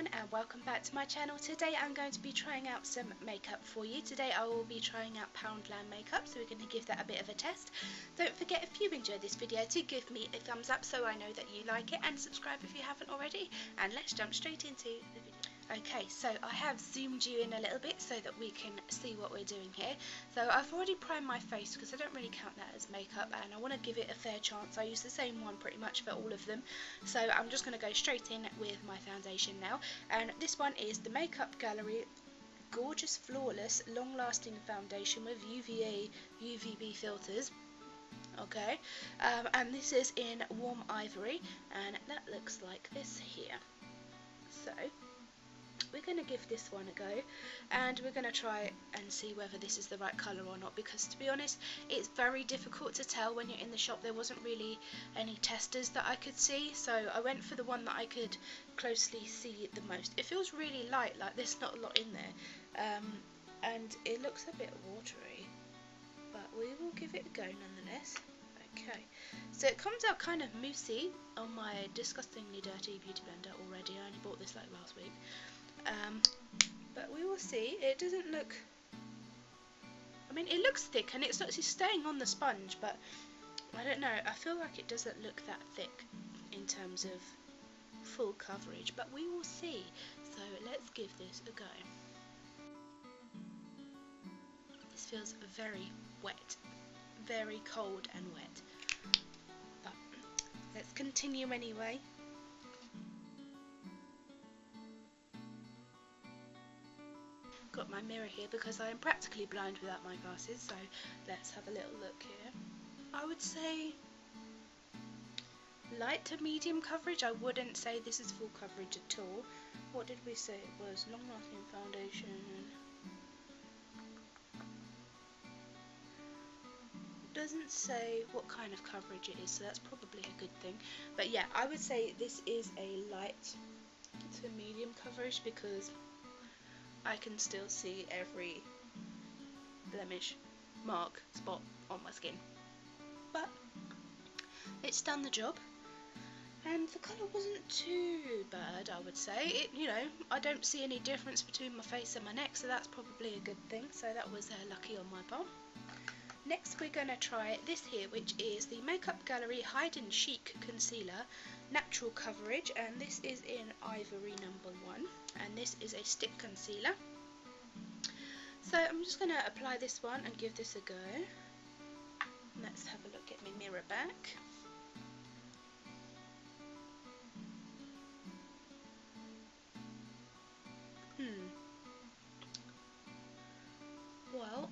everyone, and welcome back to my channel. Today I'm going to be trying out some makeup for you. Today I will be trying out Poundland makeup, so we're going to give that a bit of a test. Don't forget, if you enjoyed this video, to give me a thumbs up so I know that you like it, and subscribe if you haven't already, and let's jump straight into the video. Okay, so I have zoomed you in a little bit so that we can see what we're doing here. So I've already primed my face because I don't really count that as makeup, and I want to give it a fair chance. I use the same one pretty much for all of them. So I'm just going to go straight in with my foundation now. And this one is the Makeup Gallery Gorgeous Flawless Long Lasting Foundation with UVB filters. Okay, and this is in Warm Ivory, and that looks like this here. So we're going to give this one a go, and we're going to try and see whether this is the right colour or not, because to be honest it's very difficult to tell when you're in the shop. There wasn't really any testers that I could see, so I went for the one that I could closely see the most. It feels really light, like there's not a lot in there, and it looks a bit watery, but we will give it a go nonetheless. Okay, so it comes out kind of moussey on my disgustingly dirty beauty blender already. I only bought this like last week. But we will see. It doesn't look, I mean, it looks thick and it's actually staying on the sponge, but I don't know, I feel like it doesn't look that thick in terms of full coverage, but we will see. So let's give this a go. This feels very wet, very cold and wet, but let's continue anyway. Got my mirror here because I am practically blind without my glasses, so let's have a little look here. I would say light to medium coverage. I wouldn't say this is full coverage at all. What did we say it was? Long lasting foundation. Doesn't say what kind of coverage it is, so that's probably a good thing. But yeah, I would say this is a light to medium coverage because I can still see every blemish, mark, spot on my skin. But it's done the job, and the colour wasn't too bad, I would say. It, you know, I don't see any difference between my face and my neck, so that's probably a good thing. So that was lucky on my part. Next we're going to try this here, which is the Makeup Gallery Hide and Chic Concealer Natural Coverage, and this is in Ivory number 1, and this is a stick concealer. So I'm just going to apply this one and give this a go. Let's have a look at my mirror back. Well,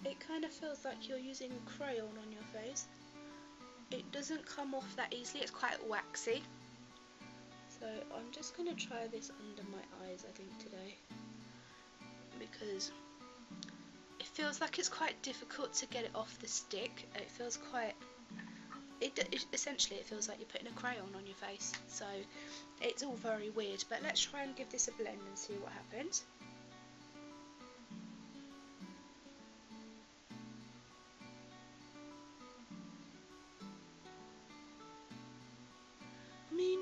it kind of feels like you're using a crayon on your face. It doesn't come off that easily, it's quite waxy. So I'm just going to try this under my eyes, I think, today, because it feels like it's quite difficult to get it off the stick. It feels quite, essentially it feels like you're putting a crayon on your face, so it's all very weird. But let's try and give this a blend and see what happens. I mean,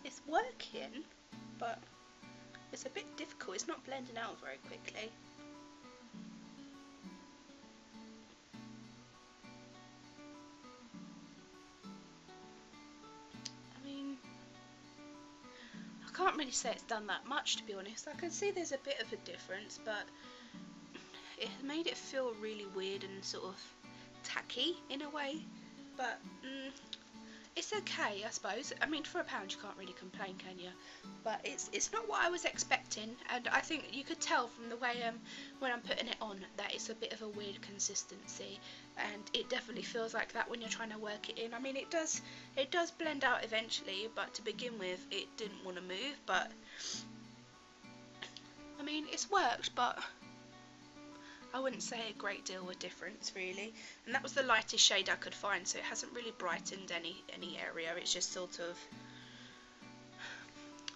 it's working, but it's a bit difficult. It's not blending out very quickly. I mean, I can't really say it's done that much, to be honest. I can see there's a bit of a difference, but it made it feel really weird and sort of tacky in a way. But it's okay, I suppose. I mean, for £1 you can't really complain, can you? But it's not what I was expecting, and I think you could tell from the way when I'm putting it on that it's a bit of a weird consistency, and it definitely feels like that when you're trying to work it in. I mean, it does blend out eventually, but to begin with it didn't want to move. But I mean, it's worked, but I wouldn't say a great deal of difference really, and that was the lightest shade I could find, so it hasn't really brightened any area. It's just sort of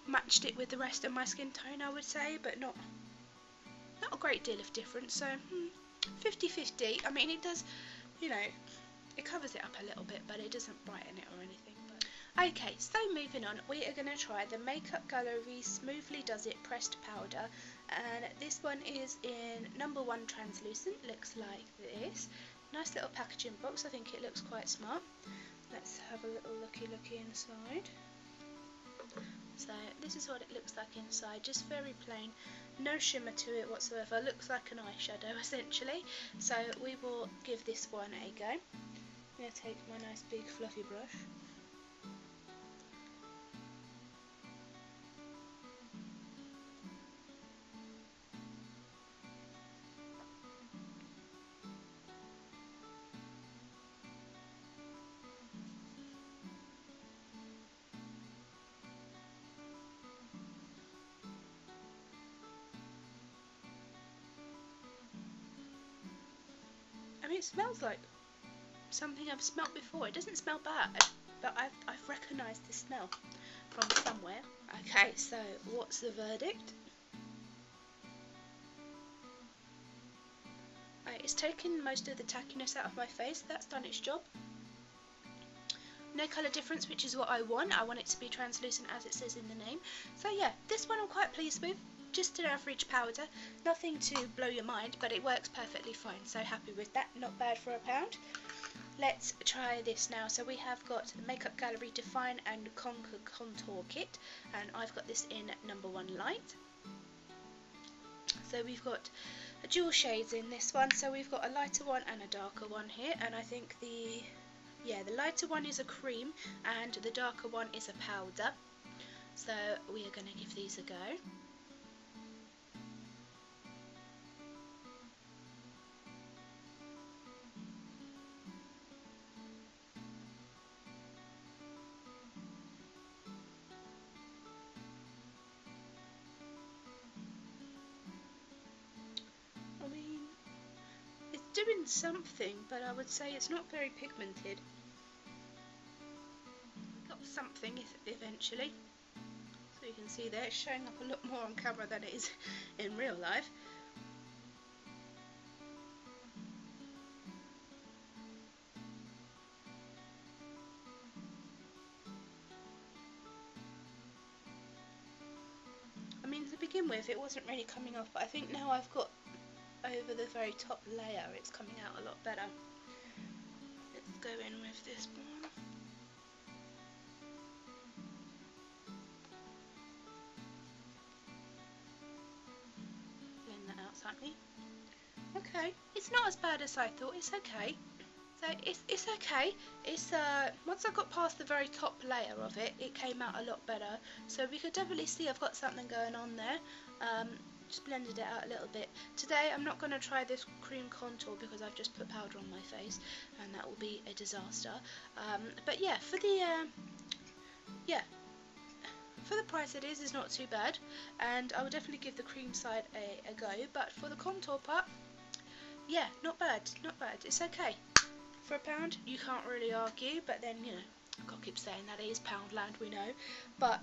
matched it with the rest of my skin tone, I would say, but not a great deal of difference. So 50-50. I mean, it does, you know, it covers it up a little bit, but it doesn't brighten it or anything. But Okay, so moving on, we are going to try the Makeup Gallery Smoothly Does It Pressed Powder, and this one is in number 1 translucent, looks like this. Nice little packaging box, I think it looks quite smart. Let's have a little looky inside. So this is what it looks like inside, just very plain, no shimmer to it whatsoever, looks like an eyeshadow essentially. So we will give this one a go. I'm going to take my nice big fluffy brush. I mean, it smells like something I've smelt before. It doesn't smell bad, but I've recognised the smell from somewhere. Okay, so what's the verdict? It's taken most of the tackiness out of my face. That's done its job. No colour difference, which is what I want. I want it to be translucent as it says in the name. So yeah, this one I'm quite pleased with. Just an average powder, nothing to blow your mind, but it works perfectly fine, so happy with that, not bad for £1. Let's try this now. So we have got the Makeup Gallery Define and Conquer Contour Kit, and I've got this in number 1 light. So we've got dual shades in this one, so we've got a lighter one and a darker one here, and I think the lighter one is a cream and the darker one is a powder. So we are going to give these a go. Doing something, but I would say it's not very pigmented. Got something eventually, so you can see there it's showing up a lot more on camera than it is in real life. I mean, to begin with it wasn't really coming off, but I think now I've got over the very top layer it's coming out a lot better. Let's go in with this one. Blend that out slightly. Okay, it's not as bad as I thought. It's okay. So it's okay. It's once I got past the very top layer of it, it came out a lot better. So we could definitely see I've got something going on there. Just blended it out a little bit. Today I'm not going to try this cream contour because I've just put powder on my face, and that will be a disaster. But yeah, for the price it is not too bad, and I would definitely give the cream side a go. But for the contour part, yeah, not bad, not bad. It's okay. For £1, you can't really argue, but then, you know, I've got to keep saying that it is Poundland, we know. But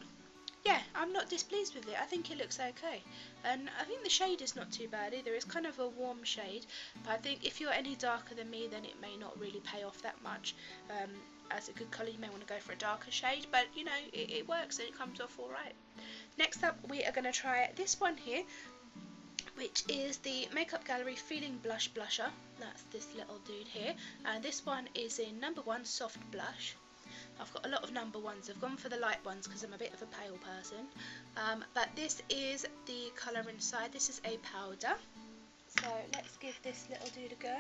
yeah, I'm not displeased with it. I think it looks okay, and I think the shade is not too bad either. It's kind of a warm shade, but I think if you're any darker than me, then it may not really pay off that much. As a good colour, you may want to go for a darker shade, but you know, it works and it comes off alright. Next up, we are going to try this one here, which is the Makeup Gallery Feeling Blush Blusher. That's this little dude here, and this one is in number 1 Soft Blush. I've got a lot of number 1s. I've gone for the light ones because I'm a bit of a pale person. But this is the colour inside. This is a powder. So let's give this little dude a go.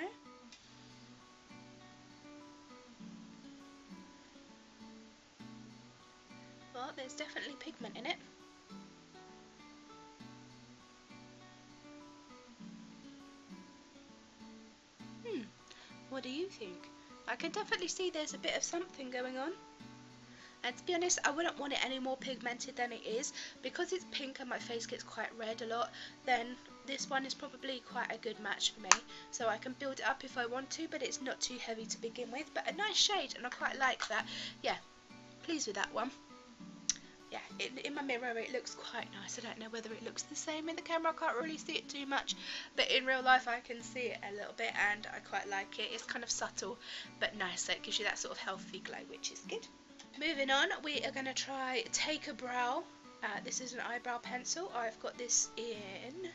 Well, there's definitely pigment in it. What do you think? I can definitely see there's a bit of something going on. And to be honest, I wouldn't want it any more pigmented than it is. Because it's pink and my face gets quite red a lot, then this one is probably quite a good match for me. So I can build it up if I want to, but it's not too heavy to begin with. But a nice shade, and I quite like that. Yeah, pleased with that one. Yeah, in my mirror it looks quite nice. I don't know whether it looks the same in the camera. I can't really see it too much, but in real life I can see it a little bit, and I quite like it. It's kind of subtle but nice, so it gives you that sort of healthy glow, which is good. Moving on, we are going to try Take a Brow. This is an eyebrow pencil. I've got this in,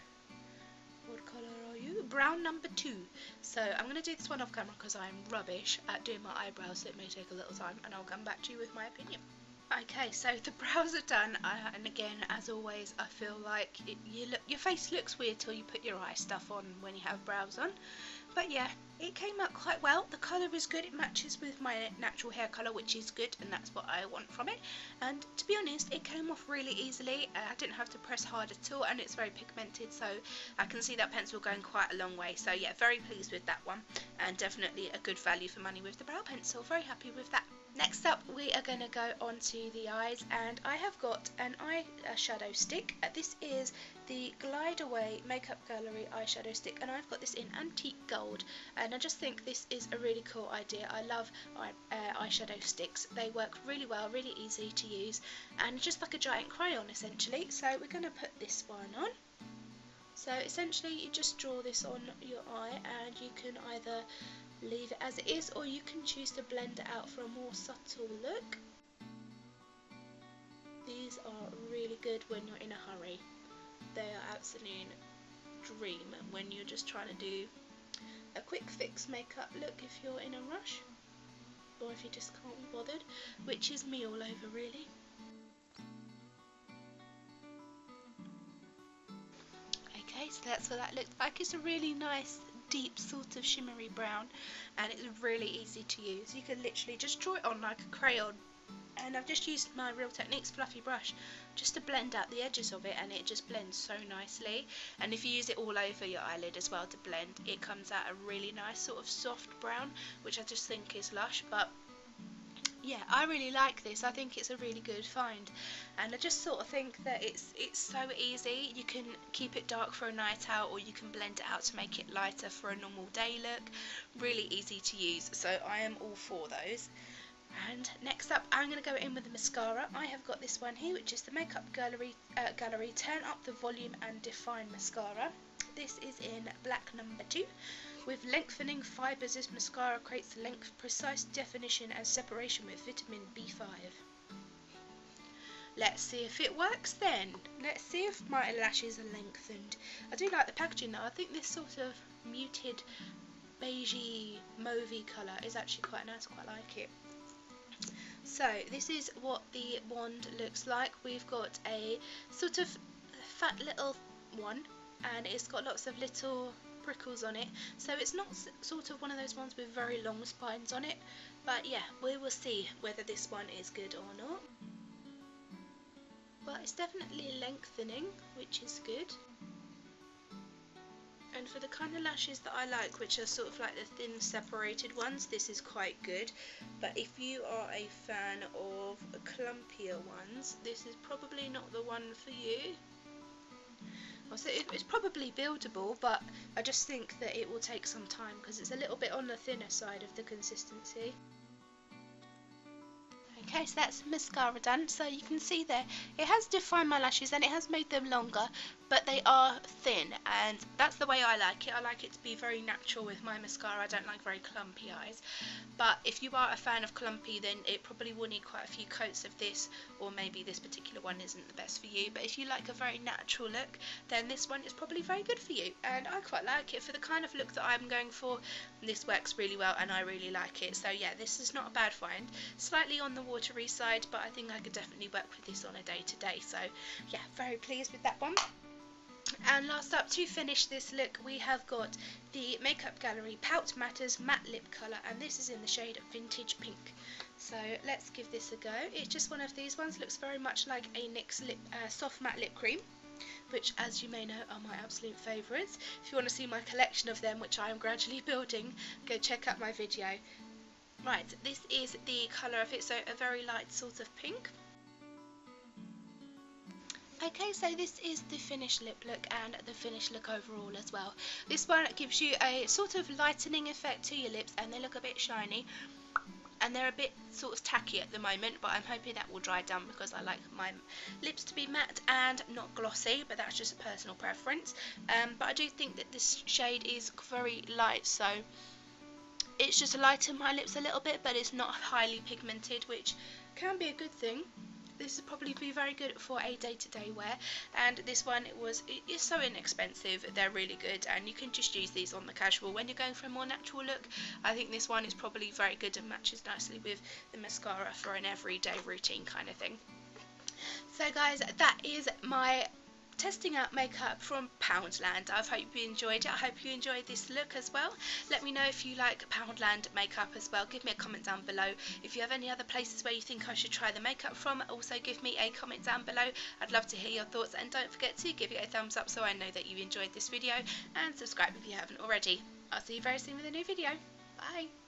what colour are you? Brown number 2. So I'm going to do this one off camera because I'm rubbish at doing my eyebrows, so it may take a little time, and I'll come back to you with my opinion. Okay, so the brows are done, and again, as always, I feel like your face looks weird till you put your eye stuff on when you have brows on. But yeah, it came out quite well. The colour is good. It matches with my natural hair colour, which is good, and that's what I want from it. And to be honest, it came off really easily. I didn't have to press hard at all, and it's very pigmented, so I can see that pencil going quite a long way. So yeah, very pleased with that one, and definitely a good value for money with the brow pencil. Very happy with that. Next up, we are going to go on to the eyes, and I have got an eyeshadow stick. This is the Glide Away Makeup Gallery eyeshadow stick, and I've got this in antique gold, and I just think this is a really cool idea. I love eyeshadow sticks. They work really well, really easy to use, and just like a giant crayon essentially. So we're going to put this one on. So essentially you just draw this on your eye, and you can either leave it as it is, or you can choose to blend it out for a more subtle look. These are really good when you're in a hurry. They are absolute dream when you're just trying to do a quick fix makeup look if you're in a rush, or if you just can't be bothered, which is me all over really. Okay, so that's what that looks like. It's a really nice deep sort of shimmery brown, and it's really easy to use. You can literally just draw it on like a crayon, and I've just used my Real Techniques fluffy brush just to blend out the edges of it, and it just blends so nicely. And if you use it all over your eyelid as well to blend, it comes out a really nice sort of soft brown, which I just think is lush. But yeah, I really like this. I think it's a really good find, and I just sort of think that it's so easy. You can keep it dark for a night out, or you can blend it out to make it lighter for a normal day look. Really easy to use, so I am all for those. And next up, I'm going to go in with the mascara. I have got this one here, which is the Makeup Gallery Turn Up the Volume and Define Mascara. This is in black number 2. With lengthening fibres, this mascara creates length, precise definition and separation with vitamin B5. Let's see if it works then. Let's see if my lashes are lengthened. I do like the packaging though. I think this sort of muted beigey mauvey colour is actually quite nice. I quite like it. So this is what the wand looks like. We've got a sort of fat little one, and it's got lots of little prickles on it, so it's not sort of one of those ones with very long spines on it, but yeah, we will see whether this one is good or not. But it's definitely lengthening, which is good. And for the kind of lashes that I like, which are sort of like the thin separated ones, this is quite good. But if you are a fan of clumpier ones, this is probably not the one for you. So it's probably buildable, but I just think that it will take some time because it's a little bit on the thinner side of the consistency. Okay, so that's mascara done. So you can see there, it has defined my lashes and it has made them longer, but they are thin, and that's the way I like it. I like it to be very natural with my mascara. I don't like very clumpy eyes. But if you are a fan of clumpy, then it probably will need quite a few coats of this, or maybe this particular one isn't the best for you. But if you like a very natural look, then this one is probably very good for you, and I quite like it for the kind of look that I'm going for. This works really well and I really like it. So yeah, this is not a bad find. Slightly on the watery side, but I think I could definitely work with this on a day-to-day. So yeah, very pleased with that one. And last up, to finish this look, we have got the Makeup Gallery Pout Matters Matte Lip Colour, and this is in the shade Vintage Pink. So let's give this a go. It's just one of these ones, looks very much like a NYX soft matte lip cream, which, as you may know, are my absolute favourites. If you want to see my collection of them, which I am gradually building, go check out my video. Right, this is the colour of it, so a very light sort of pink. Okay, so this is the finished lip look and the finished look overall as well. This one gives you a sort of lightening effect to your lips, and they look a bit shiny. And they're a bit sort of tacky at the moment, but I'm hoping that will dry down because I like my lips to be matte and not glossy, but that's just a personal preference. But I do think that this shade is very light, so It's just lightened my lips a little bit, but it's not highly pigmented, which can be a good thing. This would probably be very good for a day-to-day wear, and this one it is so inexpensive. They're really good, and you can just use these on the casual when you're going for a more natural look. I think this one is probably very good and matches nicely with the mascara for an everyday routine kind of thing. So guys, that is my testing out makeup from Poundland. I hope you enjoyed it. I hope you enjoyed this look as well. Let me know if you like Poundland makeup as well. Give me a comment down below. If you have any other places where you think I should try the makeup from, also give me a comment down below. I'd love to hear your thoughts, and don't forget to give it a thumbs up so I know that you enjoyed this video, and subscribe if you haven't already. I'll see you very soon with a new video. Bye.